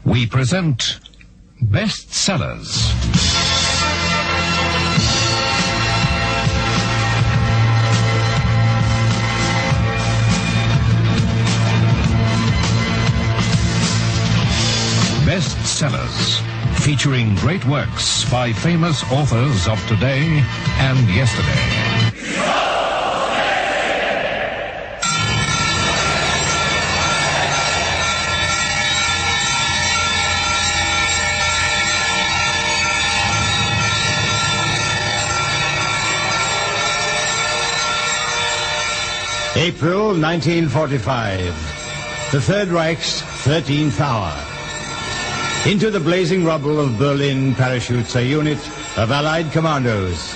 we present Best Sellers. Best Sellers, featuring great works by famous authors of today and yesterday. April 1945, the Third Reich's 13th hour. Into the blazing rubble of Berlin parachutes a unit of Allied commandos.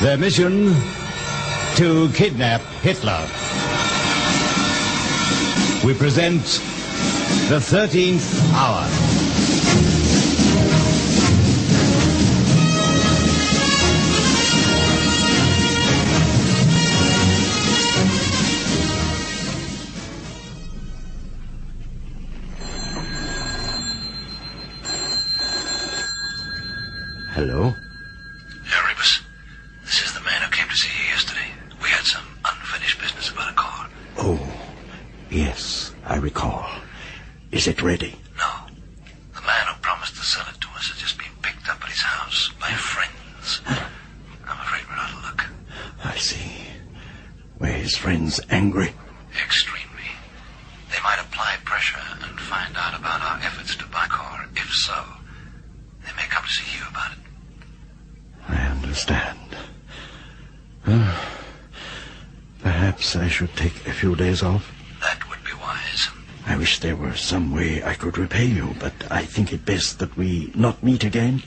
Their mission, to kidnap Hitler. We present the 13th hour. Hello? Rebus, this is the man who came to see you yesterday. We had some unfinished business about a car. Oh, yes, I recall. Is it ready? No. The man who promised to sell it to us has just been picked up at his house by friends. I'm afraid we're out of luck. I see. Were his friends angry? Extremely. They might apply pressure and find out about our efforts to buy a car. If so, they may come to see you about it. I understand. Perhaps I should take a few days off. That would be wise. I wish there were some way I could repay you, but I think it best that we not meet again.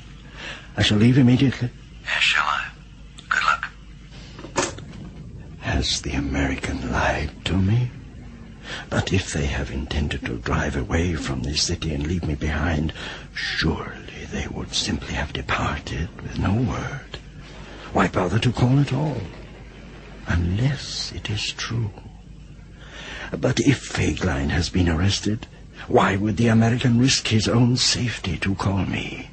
I shall leave immediately. Yes, shall I? Good luck. Has the American lied to me? But if they have intended to drive away from this city and leave me behind, surely they would simply have departed with no word. Why bother to call at all? Unless it is true. But if Fegelein has been arrested, why would the American risk his own safety to call me?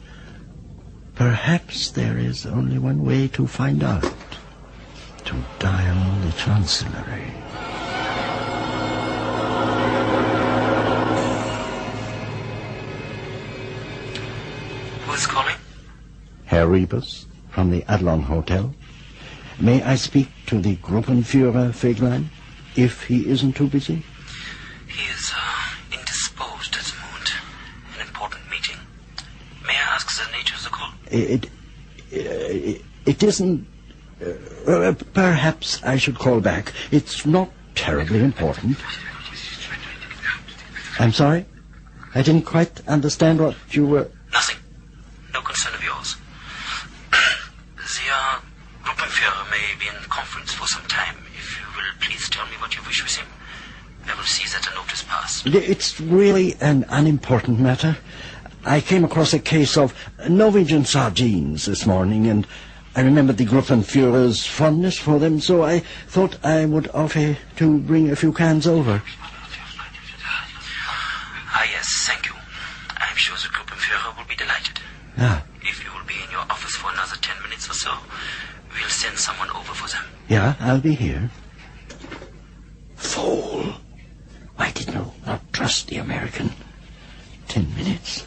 Perhaps there is only one way to find out. To dial the Chancellery. Who's calling? Herr Rebus, from the Adlon Hotel. May I speak to the Gruppenführer Fegelein, if he isn't too busy? He is indisposed at the moment. An important meeting. May I ask the nature of the call? It isn't... perhaps I should call back. It's not terribly important. I'm sorry? I didn't quite understand what you were... Nothing. No concern of yours. The Gruppenführer may be in conference for some time. If you will please tell me what you wish with him, I will see that a notice pass. It's really an unimportant matter. I came across a case of Norwegian sardines this morning, and I remembered the Gruppenführer's fondness for them, so I thought I would offer to bring a few cans over. Ah, yes, thank you. I'm sure the Gruppenführer will be delighted. Ah. If you will be in your office for another 10 minutes or so, we'll send someone over for them. Yeah, I'll be here. Fool! Why did you not trust the American? 10 minutes.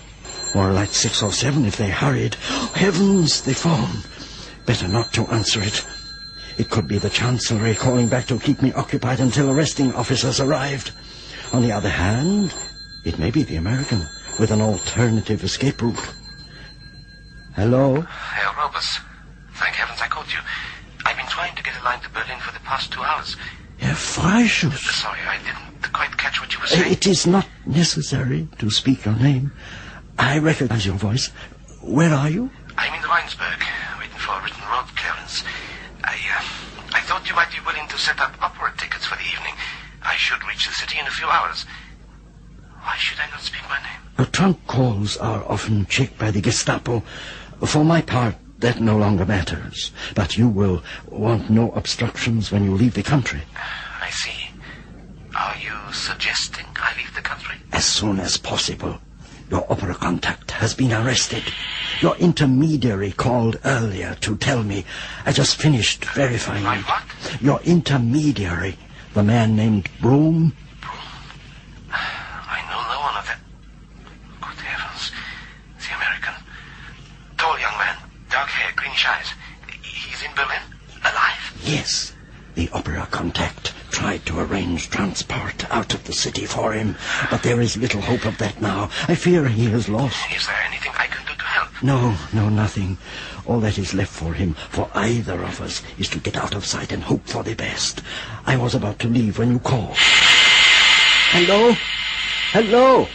More like 6 or 7 if they hurried. Heavens, the phone. Better not to answer it. It could be the Chancellery calling back to keep me occupied until arresting officers arrived. On the other hand, it may be the American with an alternative escape route. Hello? Herr Robus, thank heavens I caught you. I've been trying to get a line to Berlin for the past 2 hours. Herr Freischuss. Sorry, I didn't quite catch what you were saying. It is not necessary to speak your name. I recognize your voice. Where are you? I'm in Rheinsberg, waiting for a written road clearance. I thought you might be willing to set up opera tickets for the evening. I should reach the city in a few hours. Why should I not speak my name? Trunk calls are often checked by the Gestapo. For my part, that no longer matters. But you will want no obstructions when you leave the country. I see. Are you suggesting I leave the country? As soon as possible. Your opera contact has been arrested. Your intermediary called earlier to tell me. I just finished verifying. My what? Your intermediary, the man named Broom. I know no one of them. Good heavens. The American. Tall young man. Dark hair, greenish eyes. He's in Berlin? Alive? Yes. The opera contact tried to arrange transport out of the city for him, but there is little hope of that now. I fear he is lost. Is there anything I can do to help? No, nothing. All that is left for him, for either of us, is to get out of sight and hope for the best. I was about to leave when you called. Hello? Hello?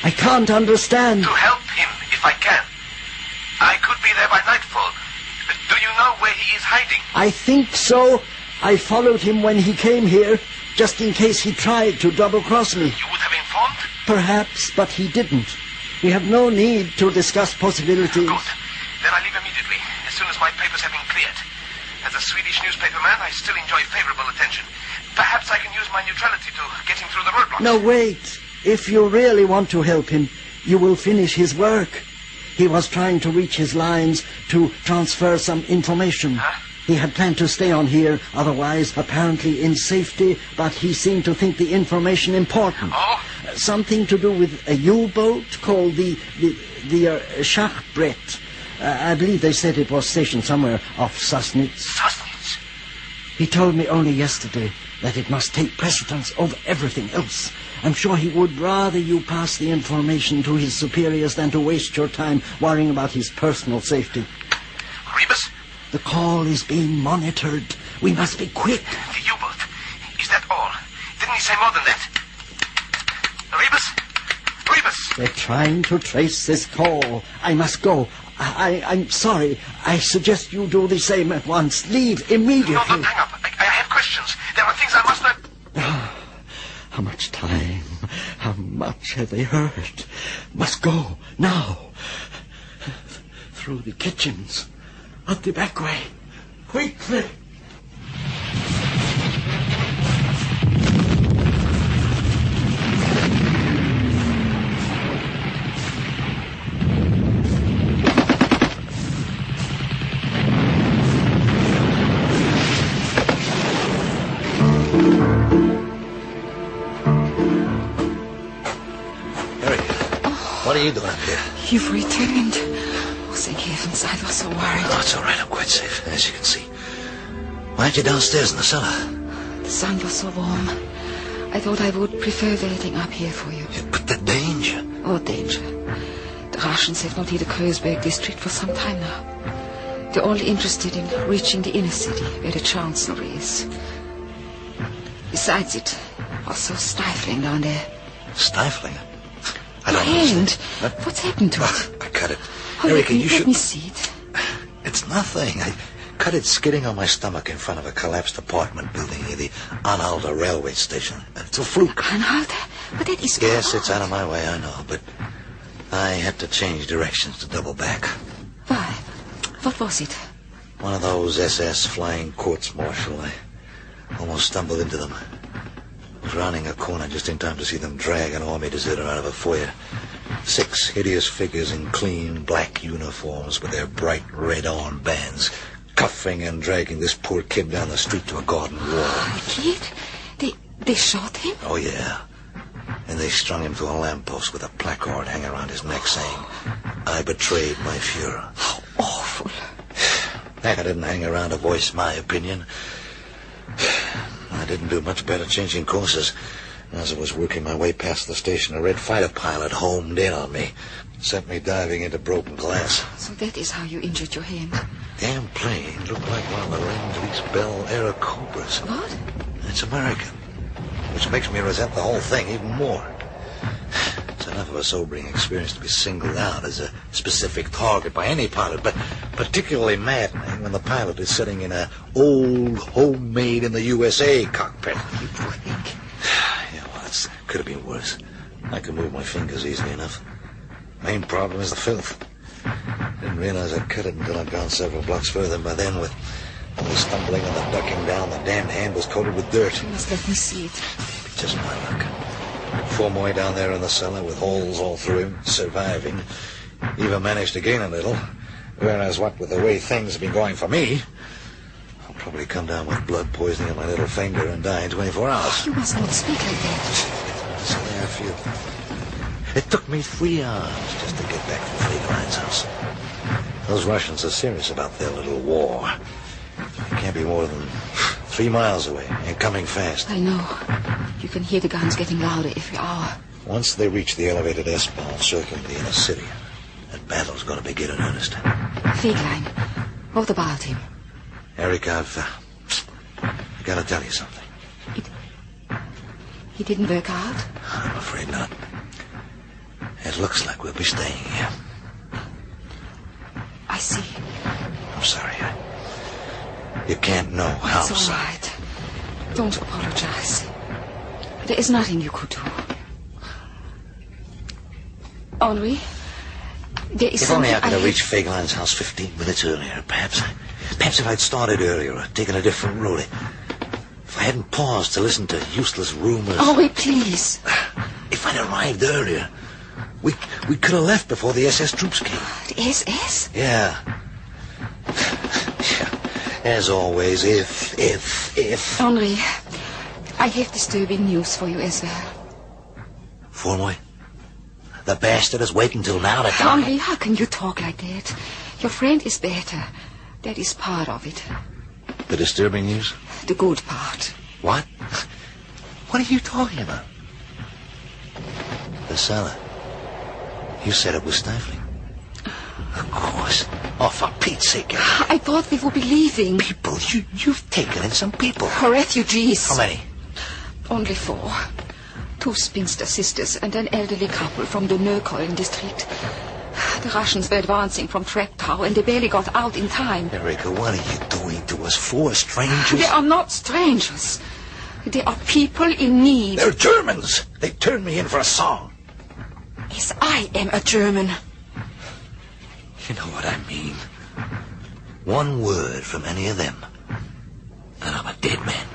I can't understand. To help him, if I can. I could be there by nightfall. Do you know where he is hiding? I think so. I followed him when he came here, just in case he tried to double-cross me. You would have informed? Perhaps, but he didn't. We have no need to discuss possibilities. Good. Then I leave immediately, as soon as my papers have been cleared. As a Swedish newspaper man, I still enjoy favorable attention. Perhaps I can use my neutrality to get him through the roadblocks. No, wait. If you really want to help him, you will finish his work. He was trying to reach his lines to transfer some information. Huh? He had planned to stay on here, otherwise apparently in safety, but he seemed to think the information important. Oh? Something to do with a U-boat called the Schachbrett. I believe they said it was stationed somewhere off Sassnitz. Sassnitz? He told me only yesterday that it must take precedence over everything else. I'm sure he would rather you pass the information to his superiors than to waste your time worrying about his personal safety. Rebus? The call is being monitored. We must be quick. The U-boat. Is that all? Didn't he say more than that? Rebus? Rebus! They're trying to trace this call. I must go. I'm sorry. I suggest you do the same at once. Leave immediately. No, don't hang up. I have questions. There are things I must not... How much time? How much have they heard? Must go now. Through the kitchens. Out the back way. Quickly. What are you doing up here? You've returned. Oh, thank heavens, I was so worried. Oh, it's all right. I'm quite safe, as you can see. Why aren't you downstairs in the cellar? The sun was so warm. I thought I would prefer waiting up here for you. Yeah, but the danger. Oh, danger. The Russians have not hit the Kreuzberg district for some time now. They're only interested in reaching the inner city, where the chancellery is. Besides, it was so stifling down there. Stifling? I don't Hand. understand. What's happened to it? I cut it. Oh, Erika, you let should... me see it. It's nothing. I cut it skidding on my stomach in front of a collapsed apartment building near the Anhalter railway station. It's a fluke. Anhalter? But that is... Yes, it's out of my way, I know, but I had to change directions to double back. Why? What was it? One of those SS flying courts-martial. I almost stumbled into them. I was rounding a corner just in time to see them drag an army deserter out of a foyer. 6 hideous figures in clean black uniforms with their bright red armbands, cuffing and dragging this poor kid down the street to a garden wall. Kid? They shot him? Oh, yeah. And they strung him to a lamppost with a placard hanging around his neck saying, "I betrayed my Fuhrer." How awful. I didn't hang around to voice my opinion. I didn't do much better changing courses. As I was working my way past the station, a red fighter pilot homed in on me, sent me diving into broken glass. So that is how you injured your hand. Damn plane looked like one of the Lorraine-Lease Bell era Cobras. What? It's American, which makes me resent the whole thing even more. It's enough of a sobering experience to be singled out as a specific target by any pilot, but particularly maddening when the pilot is sitting in an old, homemade in the USA cockpit. You poor thing. Yeah, well, it could have been worse. I could move my fingers easily enough. Main problem is the filth. Didn't realize I'd cut it until I'd gone several blocks further, and by then, with all the stumbling and the ducking down, the damned hand was coated with dirt. You must let me see it. Maybe just my luck. Fourmoy down there in the cellar with holes all through him, surviving. Even managed to gain a little. Whereas what with the way things have been going for me, I'll probably come down with blood poisoning in my little finger and die in 24 hours. You must not speak like that. That's the way I feel. It took me 3 hours just to get back from Flegelein's house. Those Russians are serious about their little war. It can't be more than 3 miles away and coming fast. I know. You can hear the guns getting louder every hour. Once they reach the elevated S-Bahn circling the inner city, that battle's going to begin in earnest. Fegelein, what about him? Eric, I've got to tell you something. He didn't work out? I'm afraid not. It looks like we'll be staying here. I see. I'm sorry. You can't know how It's all sorry. right. Don't apologize. There is nothing you could do. Henri, there is If only I something could have reached Fegelein's house 15 minutes earlier, perhaps. Perhaps if I'd started earlier or taken a different route. If I hadn't paused to listen to useless rumors. Henri, please. If I'd arrived earlier, we could have left before the SS troops came. The SS? Yeah. As always, if. Henri, I have disturbing news for you as well. Fourmoy, the bastard is waiting till now to die. Henri, how can you talk like that? Your friend is better. That is part of it. The disturbing news? The good part. What? What are you talking about? The cellar. You said it was stifling. Of course. Oh, for Pete's sake. I thought we would be leaving. People, you've taken in some people. Refugees. How many? Only 4. 2 spinster sisters and an elderly couple from the Neukölln district. The Russians were advancing from Treptow and they barely got out in time. Erika, what are you doing to us? 4 strangers? They are not strangers. They are people in need. They're Germans. They turned me in for a song. Yes, I am a German. You know what I mean. One word from any of them, and I'm a dead man.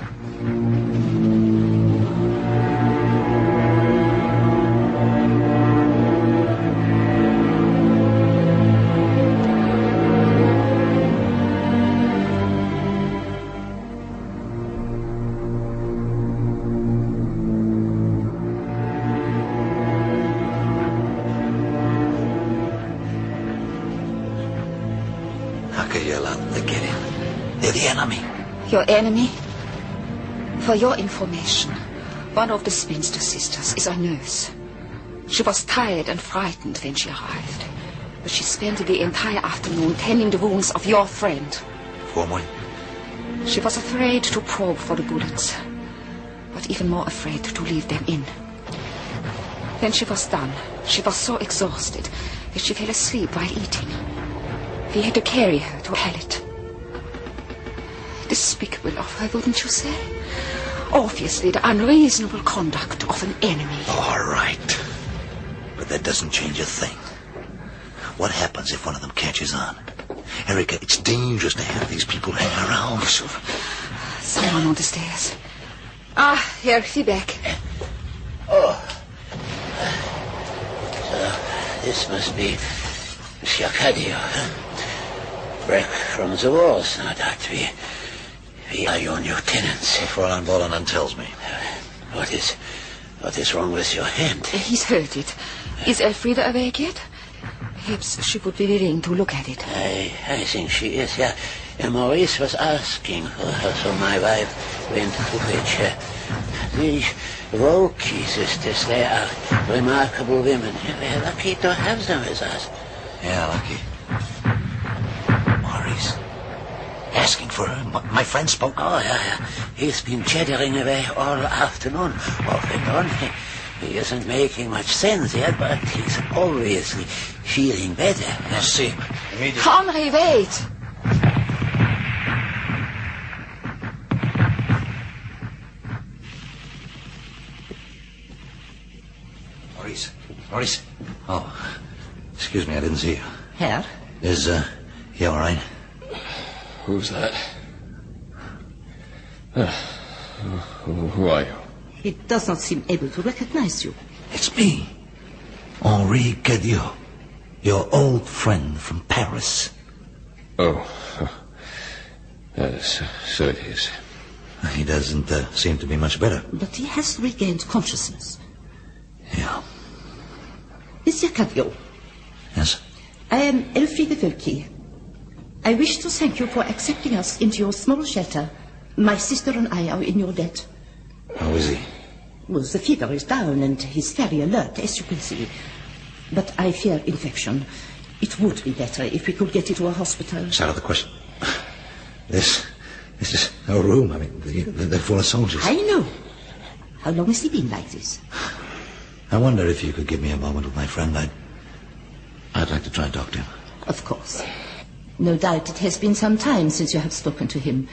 Your enemy? For your information, one of the spinster sisters is a nurse. She was tired and frightened when she arrived, but she spent the entire afternoon tending the wounds of your friend. Fourmoy? She was afraid to probe for the bullets, but even more afraid to leave them in. When she was done, she was so exhausted that she fell asleep while eating. We had to carry her to a pallet. Despicable of her, wouldn't you say? Obviously the unreasonable conduct of an enemy. All right. But that doesn't change a thing. What happens if one of them catches on? Erika, it's dangerous to have these people hanging around. Oh, sure. Someone on the stairs. Here, he back. Oh. So, this must be Shakadio. Break from the walls, no doubt. We are your new tenants. Fräulein Volanen tells me. What is wrong with your hand? He's hurt it. Is Elfrida awake yet? Perhaps she would be willing to look at it. I think she is, yeah. And Maurice was asking for her, so my wife went to fetch her. The Volky sisters, they are remarkable women. We're lucky to have them with us. Yeah, lucky. Maurice. Asking for her? My friend spoke. Oh, yeah. He's been chattering away all afternoon, off and on. He isn't making much sense yet, but he's obviously feeling better. I'll see him immediately. Henri, wait! Maurice. Oh, excuse me, I didn't see you. Herr? Is, he all right? Who's that? Who are you? He does not seem able to recognize you. It's me, Henri Cadio, your old friend from Paris. Oh, so it is. He doesn't seem to be much better. But he has regained consciousness. Yeah. Monsieur Cadio. Yes? I am Elfriede Völki. I wish to thank you for accepting us into your small shelter. My sister and I are in your debt. How is he? Well, the fever is down and he's very alert, as you can see. But I fear infection. It would be better if we could get you to a hospital. It's out of the question. This is no room. I mean, they're full of soldiers. I know. How long has he been like this? I wonder if you could give me a moment with my friend. I'd like to try and talk to him. Of course. No doubt it has been some time since you have spoken to him.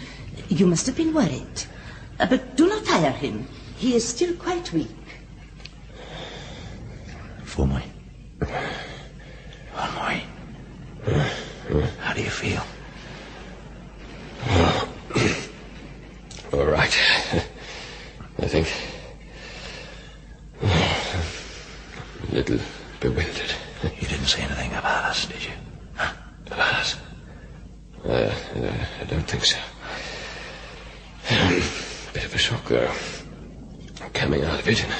You must have been worried. But do not tire him. He is still quite weak. For me. How do you feel? All right. I think. A little bewildered. You didn't say anything about us, did you? Huh? About us? I don't think so. Bit of a shock, though. Coming out of it in a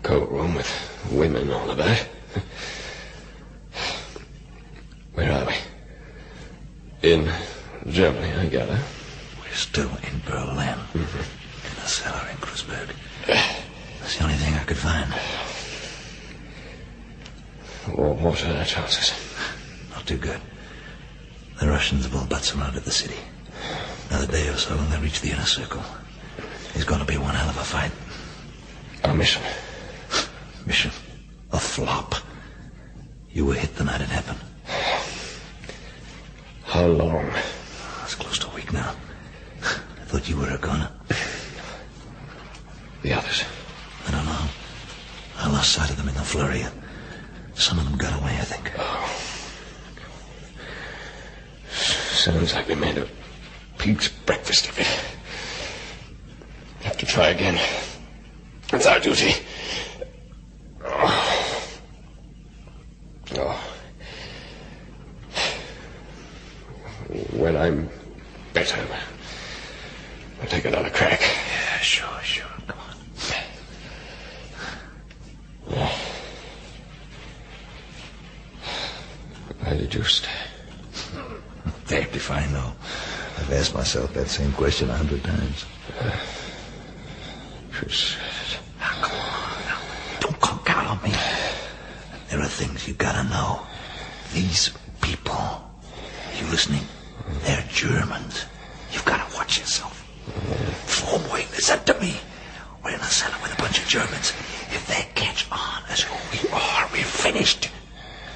cold room with women all about. Where are we? In Germany, I gather. We're still in Berlin. Mm-hmm. In a cellar in Kreuzberg. That's the only thing I could find. Well, what are our chances? Not too good. The Russians have all but surrounded the city. Another day or so and they'll reach the inner circle. It's going to be one hell of a fight. Our mission? Mission? A flop. You were hit the night it happened. How long? It's close to a week now. I thought you were a goner. The others? I don't know. I lost sight of them in the flurry. Some of them got away, I think. Oh. Sounds like we made a pig's breakfast of it. Have to try again. It's our duty. Oh. When I'm better, we'll take another crack. Yeah, sure. Come on. Why did you stay? Damned if I know. I've asked myself that same question 100 times. Come on. Now, don't conk out on me. There are things you gotta know. These people, you listening? They're Germans. You've gotta watch yourself. Form wing, listen to me. We're in a cellar with a bunch of Germans. If they catch on as who we are, we're finished.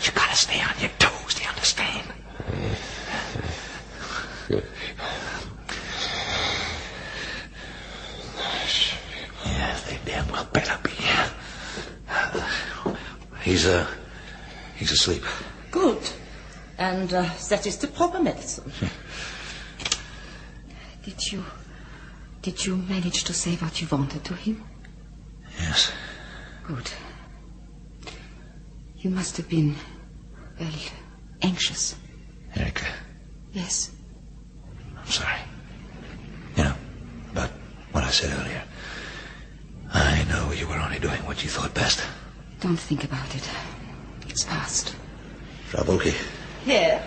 You gotta stay on your toes, do you understand? Good people. Nice people. Yeah, they damn well better be. He's asleep. Good. And that is the proper medicine. Did you manage to say what you wanted to him? Yes. Good. You must have been, well, anxious. Erica. Yes. I'm sorry. You know, about what I said earlier. I know you were only doing what you thought best. Don't think about it. It's past. Frau Bulke. Here.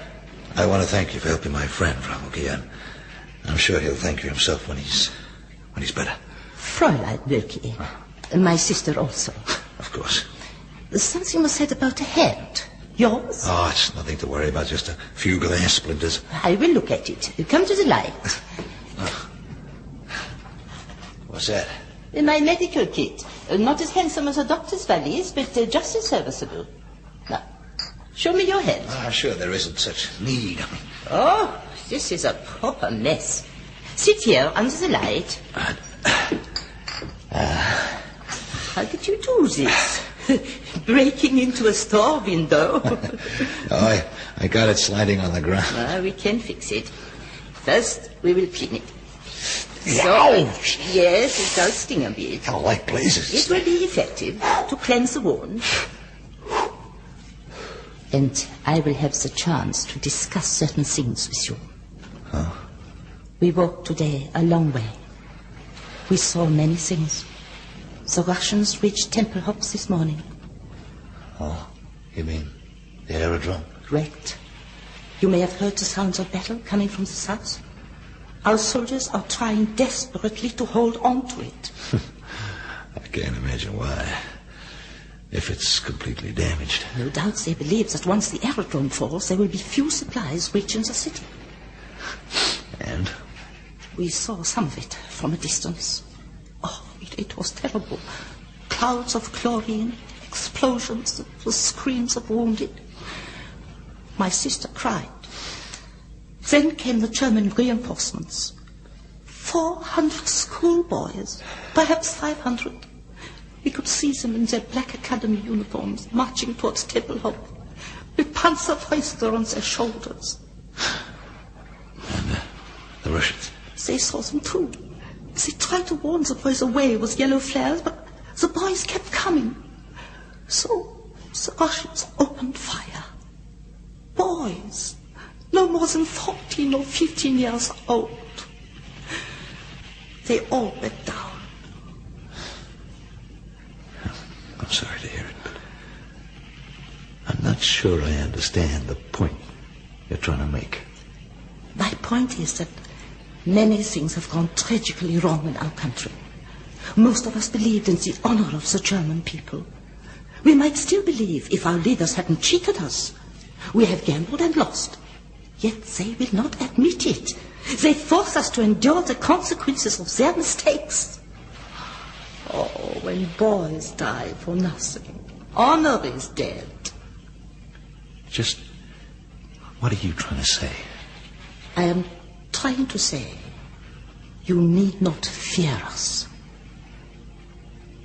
I want to thank you for helping my friend, Frau Bulke, and I'm sure he'll thank you himself when he's better. Fräulein Bulke. My sister also. Of course. Something was said about a hand. Yours? Oh, it's nothing to worry about, just a few glass splinters. I will look at it. Come to the light. What's that? My medical kit. Not as handsome as a doctor's valise, but just as serviceable. Now, show me your hand. Ah, sure, there isn't such need. Oh, this is a proper mess. Sit here under the light. How did you do this? Breaking into a store window. Oh, I got it sliding on the ground. We can fix it. First, we will clean it. Ouch! Yes, it does sting a bit. Oh, like blazes. It will be effective to cleanse the wound. And I will have the chance to discuss certain things with you. Huh? We walked today a long way. We saw many things. The Russians reached Tempelhof this morning. Oh, you mean the aerodrome? Correct. You may have heard the sounds of battle coming from the south. Our soldiers are trying desperately to hold on to it. I can't imagine why. If it's completely damaged. No doubt they believe that once the aerodrome falls, there will be few supplies reaching the city. And? We saw some of it from a distance. Oh, it was terrible. Clouds of chlorine, explosions, the screams of wounded. My sister cried. Then came the German reinforcements. 400 schoolboys, perhaps 500. We could see them in their black academy uniforms marching towards Tempelhof with Panzerfäuste on their shoulders. And the Russians? They saw them too. They tried to warn the boys away with yellow flares, but the boys kept coming. So the Russians opened fire. Boys, no more than 14 or 15 years old. They all went down. I'm sorry to hear it, but I'm not sure I understand the point you're trying to make. My point is that many things have gone tragically wrong in our country. Most of us believed in the honor of the German people. We might still believe if our leaders hadn't cheated us. We have gambled and lost. Yet they will not admit it. They force us to endure the consequences of their mistakes. Oh, when boys die for nothing, honor is dead. Just what are you trying to say? I am trying to say you need not fear us.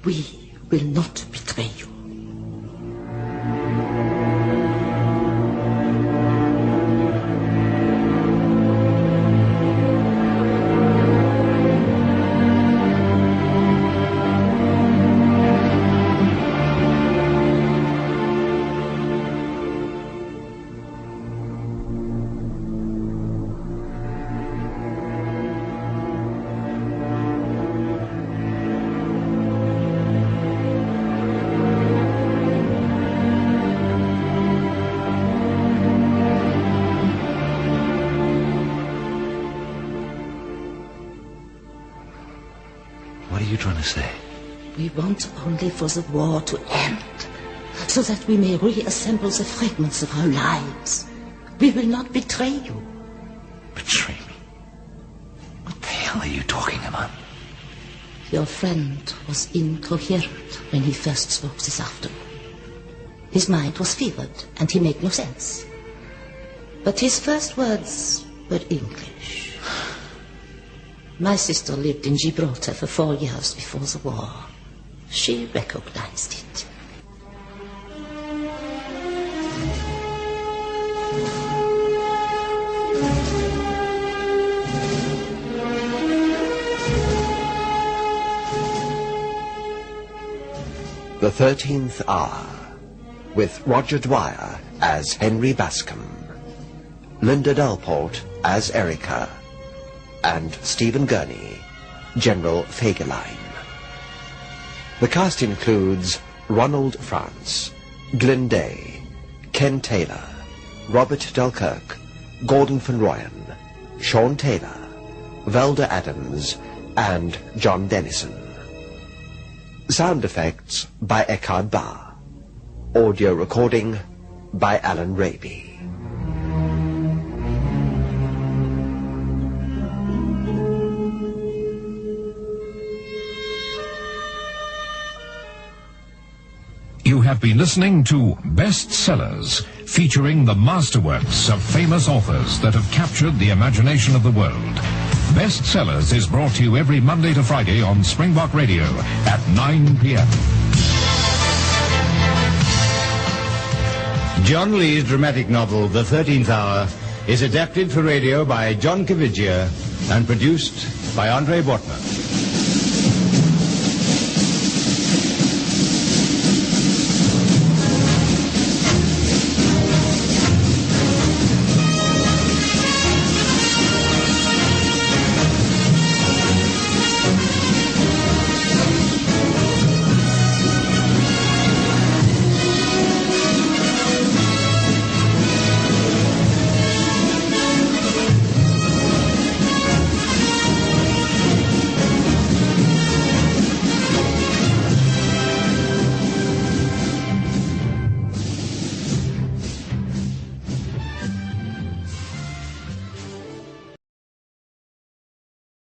We will not betray you. What are you trying to say? We want only for the war to end, so that we may reassemble the fragments of our lives. We will not betray you. Betray me? What the hell are you talking about? Your friend was incoherent when he first spoke this afternoon. His mind was fevered, and he made no sense. But his first words were English. My sister lived in Gibraltar for 4 years before the war. She recognized it. The 13th Hour, with Roger Dwyer as Henry Bascom, Linda Delport as Erica, and Stephen Gurney, General Fegelein. The cast includes Ronald France, Glyn Day, Ken Taylor, Robert Delkirk, Gordon Van Royen, Sean Taylor, Velda Adams, and John Dennison. Sound effects by Eckhard Barr. Audio recording by Alan Raby. You have been listening to Bestsellers, featuring the masterworks of famous authors that have captured the imagination of the world. Bestsellers is brought to you every Monday to Friday on Springbok Radio at 9 p.m. John Lee's dramatic novel, The 13th Hour, is adapted for radio by John Caviglia and produced by Andre Bortman.